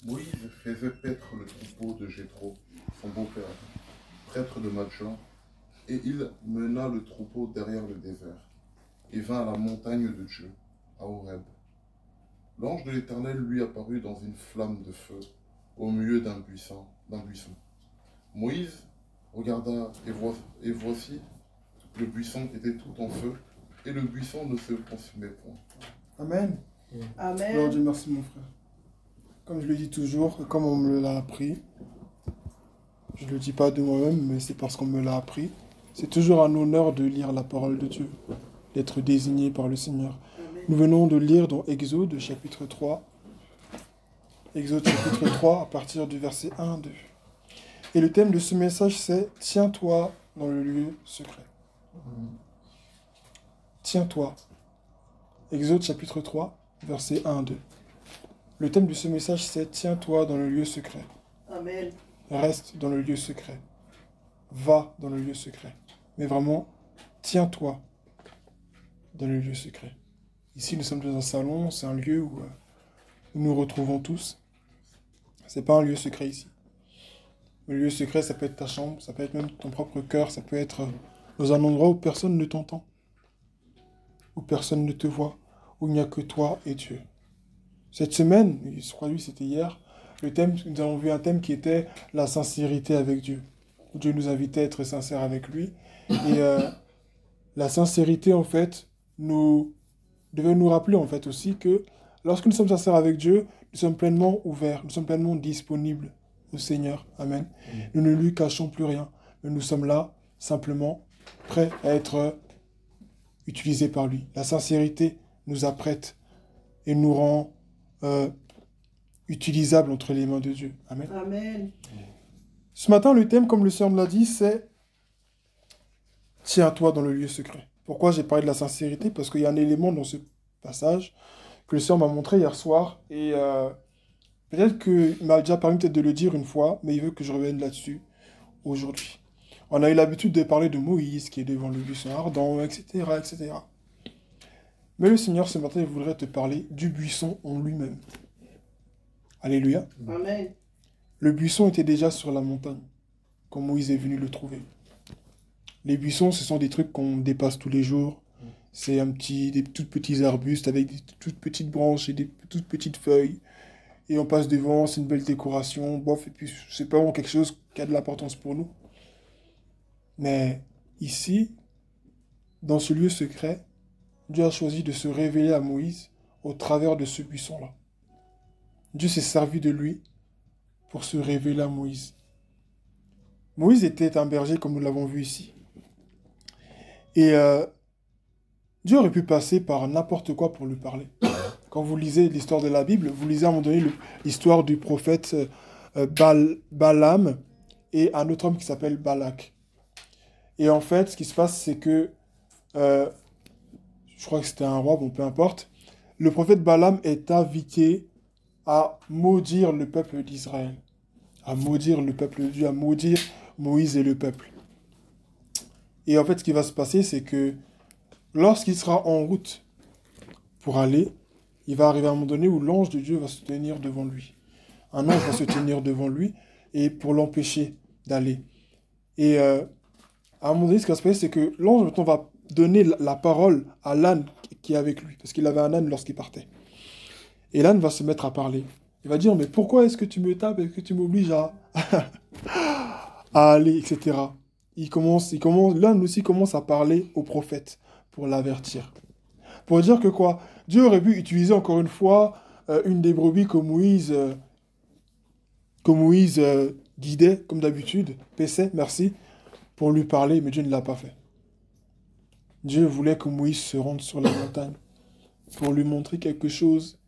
Moïse faisait paître le troupeau de Jéthro, son beau-père, prêtre de Madjan, et il mena le troupeau derrière le désert, et vint à la montagne de Dieu, à Horeb. L'ange de l'Éternel lui apparut dans une flamme de feu, au milieu d'un buisson. Moïse regarda, et voici le buisson qui était tout en feu, et le buisson ne se consumait point. Amen. Amen. Lord Dieu, merci mon frère. Comme je le dis toujours, et comme on me l'a appris, je ne le dis pas de moi-même, mais c'est parce qu'on me l'a appris, c'est toujours un honneur de lire la parole de Dieu, d'être désigné par le Seigneur. Amen. Nous venons de lire dans Exode chapitre 3, Exode chapitre 3 à partir du verset 1 à 2. Et le thème de ce message c'est « Tiens-toi dans le lieu secret ». Tiens-toi. Exode chapitre 3, verset 1 à 2. Le thème de ce message c'est « Tiens-toi dans le lieu secret ». Amen. Reste dans le lieu secret. Va dans le lieu secret. Mais vraiment, tiens-toi dans le lieu secret. Ici, nous sommes dans un salon, c'est un lieu où nous nous retrouvons tous. C'est pas un lieu secret ici. Le lieu secret, ça peut être ta chambre, ça peut être même ton propre cœur, ça peut être dans un endroit où personne ne t'entend, où personne ne te voit, où il n'y a que toi et Dieu. Cette semaine, je crois que c'était hier, nous avons vu un thème qui était la sincérité avec Dieu. Dieu nous invitait à être sincères avec lui. Et la sincérité, en fait, devait nous rappeler, en fait, aussi que lorsque nous sommes sincères avec Dieu, nous sommes pleinement ouverts, nous sommes pleinement disponibles au Seigneur. Amen. Nous ne lui cachons plus rien, mais nous sommes là, simplement, prêts à être utilisés par lui. La sincérité nous apprête et nous rend utilisable entre les mains de Dieu. Amen. Amen. Ce matin, le thème, comme le Seigneur me l'a dit, c'est « Tiens-toi dans le lieu secret ». Pourquoi j'ai parlé de la sincérité? Parce qu'il y a un élément dans ce passage que le Seigneur m'a montré hier soir. Et peut-être qu'il m'a déjà permis peut-être de le dire une fois, mais il veut que je revienne là-dessus aujourd'hui. On a eu l'habitude de parler de Moïse qui est devant le buisson ardent, etc., etc. Mais le Seigneur, ce matin, il voudrait te parler du buisson en lui-même. Alléluia. Amen. Le buisson était déjà sur la montagne, quand Moïse est venu le trouver. Les buissons, ce sont des trucs qu'on dépasse tous les jours. C'est des tout petits arbustes avec des toutes petites branches et des toutes petites feuilles. Et on passe devant, c'est une belle décoration, bof, et puis c'est pas vraiment quelque chose qui a de l'importance pour nous. Mais ici, dans ce lieu secret, Dieu a choisi de se révéler à Moïse au travers de ce buisson-là. Dieu s'est servi de lui pour se révéler à Moïse. Moïse était un berger, comme nous l'avons vu ici. Et Dieu aurait pu passer par n'importe quoi pour lui parler. Quand vous lisez l'histoire de la Bible, vous lisez à un moment donné l'histoire du prophète Balaam et un autre homme qui s'appelle Balak. Et en fait, ce qui se passe, c'est que, je crois que c'était un roi, bon, peu importe, le prophète Balaam est invité à maudire le peuple d'Israël, à maudire le peuple de Dieu, à maudire Moïse et le peuple. Et en fait, ce qui va se passer, c'est que lorsqu'il sera en route pour aller, il va arriver à un moment donné où l'ange de Dieu va se tenir devant lui. Un ange va se tenir devant lui et pour l'empêcher d'aller. Et à un moment donné, ce qui va se passer, c'est que l'ange maintenant va donner la parole à l'âne qui est avec lui, parce qu'il avait un âne lorsqu'il partait. Et l'âne va se mettre à parler. Il va dire, mais pourquoi est-ce que tu me tapes, est-ce que tu m'obliges à aller, etc. L'âne aussi commence à parler au prophète pour l'avertir. Pour dire que quoi? Dieu aurait pu utiliser encore une fois une des brebis que Moïse guidait, comme d'habitude, paissait, merci, pour lui parler, mais Dieu ne l'a pas fait. Dieu voulait que Moïse se rende sur la montagne pour lui montrer quelque chose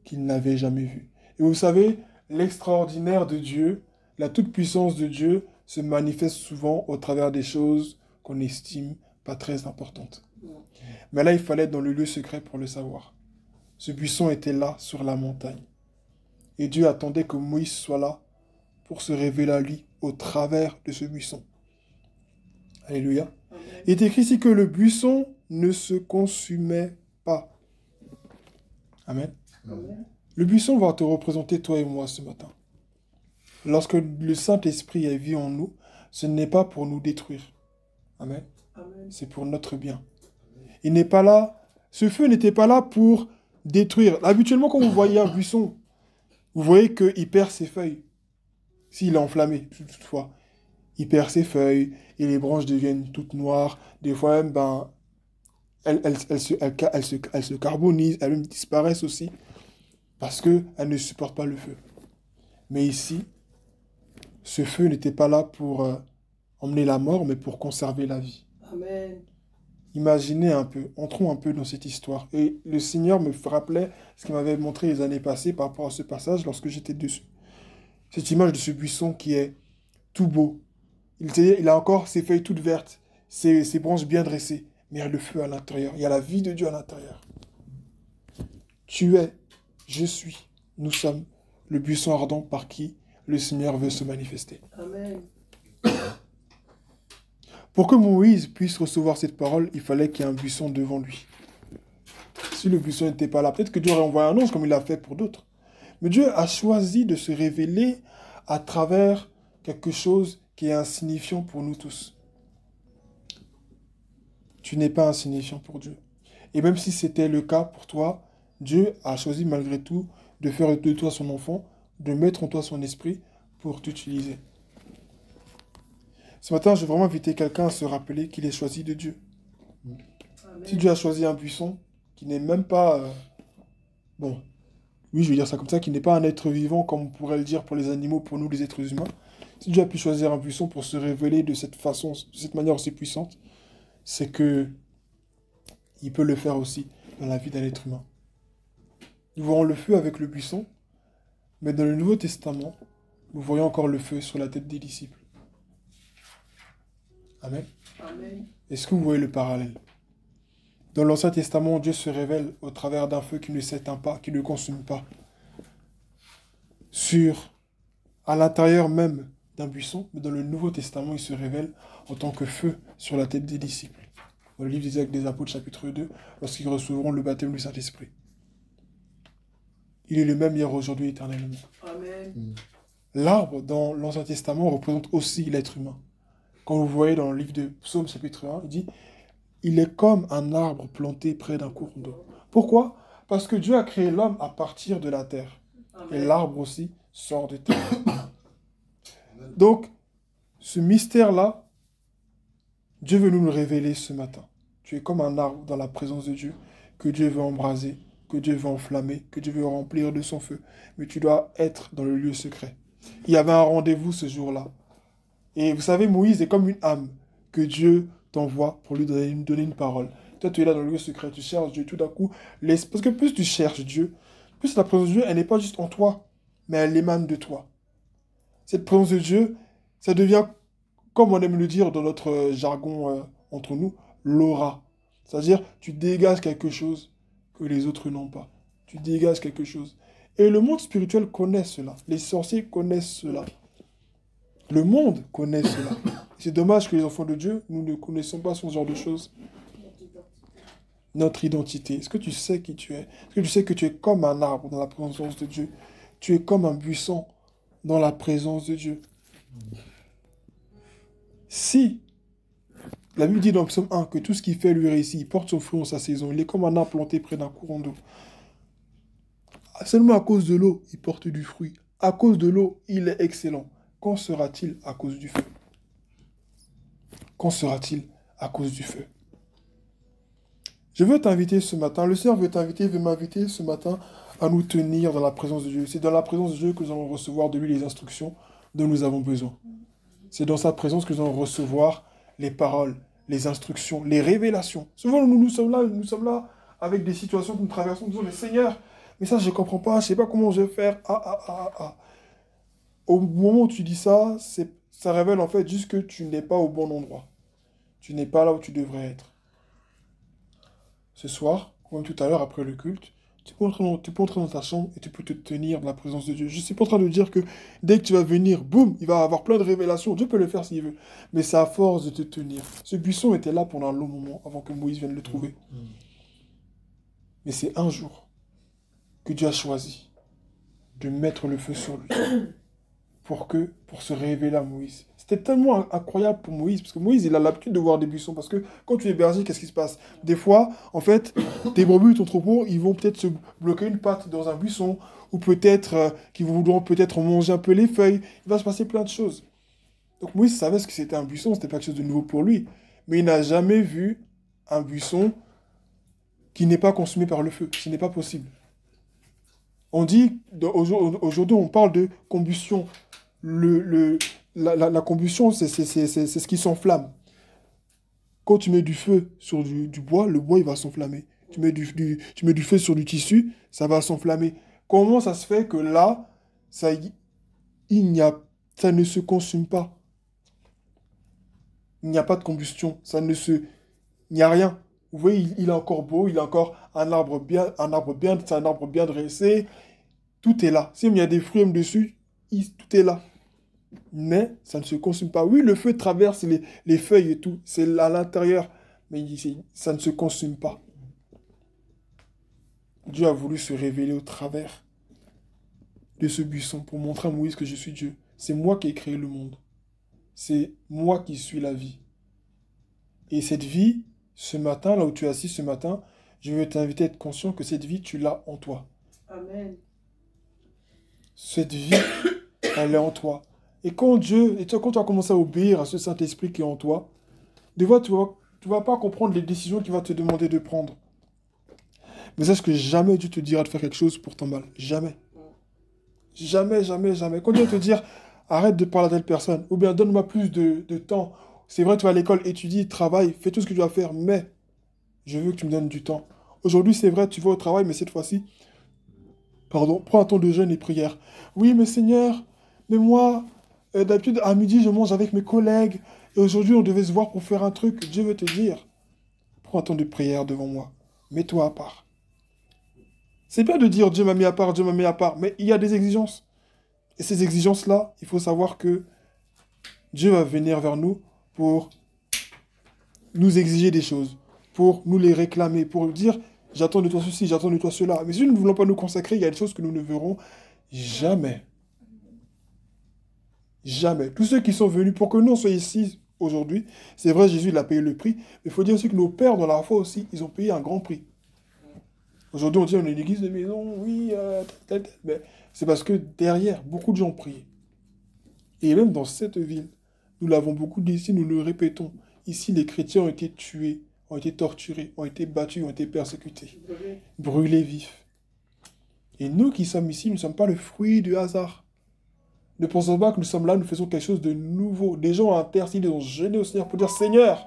qu'il n'avait jamais vu. Et vous savez, l'extraordinaire de Dieu, la toute-puissance de Dieu se manifeste souvent au travers des choses qu'on estime pas très importantes. Mais là, il fallait être dans le lieu secret pour le savoir. Ce buisson était là, sur la montagne. Et Dieu attendait que Moïse soit là pour se révéler à lui au travers de ce buisson. Alléluia. Il est écrit ici que le buisson ne se consumait pas. Amen. Amen. Le buisson va te représenter toi et moi ce matin. Lorsque le Saint-Esprit est vu en nous, ce n'est pas pour nous détruire. Amen. Amen. C'est pour notre bien. Il n'est pas là. Ce feu n'était pas là pour détruire. Habituellement, quand vous voyez un buisson, vous voyez qu'il perd ses feuilles. S'il est enflammé, toutefois. Il perd ses feuilles et les branches deviennent toutes noires. Des fois même, elles se carbonisent, elles même disparaissent aussi parce qu'elles ne supportent pas le feu. Mais ici, ce feu n'était pas là pour emmener la mort, mais pour conserver la vie. Amen. Imaginez un peu, entrons un peu dans cette histoire. Et le Seigneur me rappelait ce qu'il m'avait montré les années passées par rapport à ce passage lorsque j'étais dessus. Cette image de ce buisson qui est tout beau. Il a encore ses feuilles toutes vertes, ses branches bien dressées, mais il y a le feu à l'intérieur, il y a la vie de Dieu à l'intérieur. Tu es, je suis, nous sommes le buisson ardent par qui le Seigneur veut se manifester. Amen. Pour que Moïse puisse recevoir cette parole, il fallait qu'il y ait un buisson devant lui. Si le buisson n'était pas là, peut-être que Dieu aurait envoyé un ange comme il l'a fait pour d'autres. Mais Dieu a choisi de se révéler à travers quelque chose qui est insignifiant pour nous tous. Tu n'es pas insignifiant pour Dieu. Et même si c'était le cas pour toi, Dieu a choisi malgré tout de faire de toi son enfant, de mettre en toi son esprit pour t'utiliser. Ce matin, je veux vraiment inviter quelqu'un à se rappeler qu'il est choisi de Dieu. Amen. Si Dieu a choisi un buisson qui n'est même pas... bon, oui, je veux dire ça comme ça, qui n'est pas un être vivant comme on pourrait le dire pour les animaux, pour nous les êtres humains. Si Dieu a pu choisir un buisson pour se révéler de cette façon, de cette manière aussi puissante, c'est que il peut le faire aussi dans la vie d'un être humain. Nous voyons le feu avec le buisson, mais dans le Nouveau Testament, nous voyons encore le feu sur la tête des disciples. Amen. Amen. Est-ce que vous voyez le parallèle? Dans l'Ancien Testament, Dieu se révèle au travers d'un feu qui ne s'éteint pas, qui ne consume pas. À l'intérieur même d'un buisson, mais dans le Nouveau Testament, il se révèle en tant que feu sur la tête des disciples. Dans le livre des Actes des Apôtres, chapitre 2, lorsqu'ils recevront le baptême du Saint-Esprit. Il est le même hier, aujourd'hui, éternellement. Amen. L'arbre, dans l'Ancien Testament, représente aussi l'être humain. Quand vous voyez dans le livre de Psaume, chapitre 1, il dit « Il est comme un arbre planté près d'un courant d'eau. » Pourquoi? Parce que Dieu a créé l'homme à partir de la terre. Et Amen. l'arbre aussi sort de terre. Donc, ce mystère-là, Dieu veut nous le révéler ce matin. Tu es comme un arbre dans la présence de Dieu, que Dieu veut embraser, que Dieu veut enflammer, que Dieu veut remplir de son feu. Mais tu dois être dans le lieu secret. Il y avait un rendez-vous ce jour-là. Et vous savez, Moïse est comme une âme que Dieu t'envoie pour lui donner une parole. Toi, tu es là dans le lieu secret, tu cherches Dieu, tout d'un coup, parce que plus tu cherches Dieu, plus la présence de Dieu, elle n'est pas juste en toi, mais elle émane de toi. Cette présence de Dieu, ça devient, comme on aime le dire dans notre jargon entre nous, l'aura. C'est-à-dire, tu dégages quelque chose que les autres n'ont pas. Tu dégages quelque chose. Et le monde spirituel connaît cela. Les sorciers connaissent cela. Le monde connaît cela. C'est dommage que les enfants de Dieu, nous ne connaissons pas ce genre de choses. Notre identité. Est-ce que tu sais qui tu es? Est-ce que tu sais que tu es comme un arbre dans la présence de Dieu? Tu es comme un buisson dans la présence de Dieu. Si la Bible dit dans Psaume 1 que tout ce qu'il fait lui réussit, il porte son fruit en sa saison, il est comme un arbre planté près d'un courant d'eau. Seulement à cause de l'eau, il porte du fruit. À cause de l'eau, il est excellent. Qu'en sera-t-il à cause du feu? Qu'en sera-t-il à cause du feu? Je veux t'inviter ce matin, le Seigneur veut m'inviter ce matin à nous tenir dans la présence de Dieu. C'est dans la présence de Dieu que nous allons recevoir de lui les instructions dont nous avons besoin. C'est dans sa présence que nous allons recevoir les paroles, les instructions, les révélations. Souvent, nous sommes là avec des situations que nous traversons, nous disons, mais Seigneur, mais ça, je ne comprends pas, je ne sais pas comment je vais faire. Au moment où tu dis ça, ça révèle en fait juste que tu n'es pas au bon endroit. Tu n'es pas là où tu devrais être. Ce soir, comme tout à l'heure après le culte, tu peux entrer dans ta chambre et tu peux te tenir dans la présence de Dieu. Je ne suis pas en train de dire que dès que tu vas venir, boum, il va avoir plein de révélations. Dieu peut le faire s'il veut. Mais c'est à force de te tenir. Ce buisson était là pendant un long moment avant que Moïse vienne le trouver. Mais c'est un jour que Dieu a choisi de mettre le feu sur lui pour se révéler à Moïse. C'était tellement incroyable pour Moïse, parce que Moïse, il a l'habitude de voir des buissons, parce que quand tu es berger, qu'est-ce qui se passe? Des fois, en fait, tes brebis, ton troupeau, ils vont peut-être se bloquer une patte dans un buisson, ou peut-être qu'ils voudront peut-être manger un peu les feuilles. Il va se passer plein de choses. Donc Moïse savait ce que c'était un buisson, c'était pas quelque chose de nouveau pour lui. Mais il n'a jamais vu un buisson qui n'est pas consumé par le feu. Ce n'est pas possible. On dit, aujourd'hui, on parle de combustion. La combustion, c'est ce qui s'enflamme. Quand tu mets du feu sur du bois, le bois, il va s'enflammer. Tu mets du feu sur du tissu, ça va s'enflammer. Comment ça se fait que là, ça ne se consume pas? Il n'y a pas de combustion. Il n'y a rien. Vous voyez, il est encore beau, il a encore un arbre bien, c'est un arbre bien dressé. Tout est là. S'il y a des fruits dessus, tout est là. Mais ça ne se consume pas. Oui, le feu traverse les feuilles et tout. C'est à l'intérieur. Mais ça ne se consume pas. Dieu a voulu se révéler au travers de ce buisson pour montrer à Moïse que je suis Dieu. C'est moi qui ai créé le monde. C'est moi qui suis la vie. Et cette vie, ce matin, là où tu es assis ce matin, je veux t'inviter à être conscient que cette vie, tu l'as en toi. Amen. Cette vie, elle est en toi. Et quand tu vas commencer à obéir à ce Saint-Esprit qui est en toi, des fois, tu vas pas comprendre les décisions qu'il va te demander de prendre. Mais sache que jamais Dieu te dira de faire quelque chose pour ton mal. Jamais. Jamais, jamais, jamais. Quand Dieu va te dire, arrête de parler à telle personne, ou bien donne-moi plus de temps. C'est vrai, tu vas à l'école, étudie, travaille, fais tout ce que tu dois faire, mais je veux que tu me donnes du temps. Aujourd'hui, c'est vrai, tu vas au travail, mais cette fois-ci, prends un temps de jeûne et prière. Oui, mais Seigneur, mais moi, d'habitude, à midi, je mange avec mes collègues, et aujourd'hui, on devait se voir pour faire un truc. Dieu veut te dire, prends un temps de prière devant moi. Mets-toi à part. C'est bien de dire Dieu m'a mis à part, Dieu m'a mis à part, mais il y a des exigences. Et ces exigences-là, il faut savoir que Dieu va venir vers nous pour nous exiger des choses, pour nous les réclamer, pour dire j'attends de toi ceci, j'attends de toi cela. Mais si nous ne voulons pas nous consacrer, il y a des choses que nous ne verrons jamais. Jamais. Tous ceux qui sont venus pour que nous soyons ici aujourd'hui, c'est vrai, Jésus il a payé le prix, mais il faut dire aussi que nos pères dans la foi aussi, ils ont payé un grand prix. Aujourd'hui, on dit on est une église de maison, oui, mais c'est parce que derrière, beaucoup de gens ont prié. Et même dans cette ville, nous l'avons beaucoup dit ici, nous le répétons. Ici, les chrétiens ont été tués, ont été torturés, ont été battus, ont été persécutés, brûlés vifs. Et nous qui sommes ici, nous ne sommes pas le fruit du hasard. Ne pensons pas que nous sommes là, nous faisons quelque chose de nouveau. Des gens ont intercédé, ils ont jeûné au Seigneur pour dire Seigneur,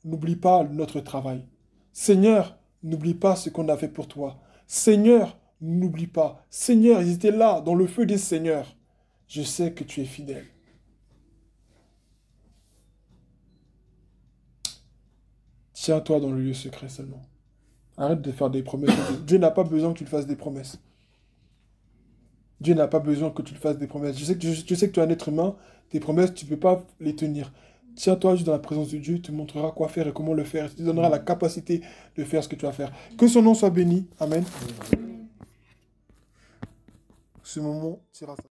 n'oublie pas notre travail. Seigneur, n'oublie pas ce qu'on a fait pour toi. Seigneur, n'oublie pas. Seigneur, ils étaient là, dans le feu des seigneurs. Je sais que tu es fidèle. Tiens-toi dans le lieu secret seulement. Arrête de faire des promesses. Dieu n'a pas besoin que tu lui fasses des promesses. Dieu n'a pas besoin que tu lui fasses des promesses. Je sais que tu es un être humain, tes promesses, tu ne peux pas les tenir. Tiens-toi juste dans la présence de Dieu, il te montrera quoi faire et comment le faire. Il te donnera la capacité de faire ce que tu vas faire. Que son nom soit béni. Amen. Ce moment tira sa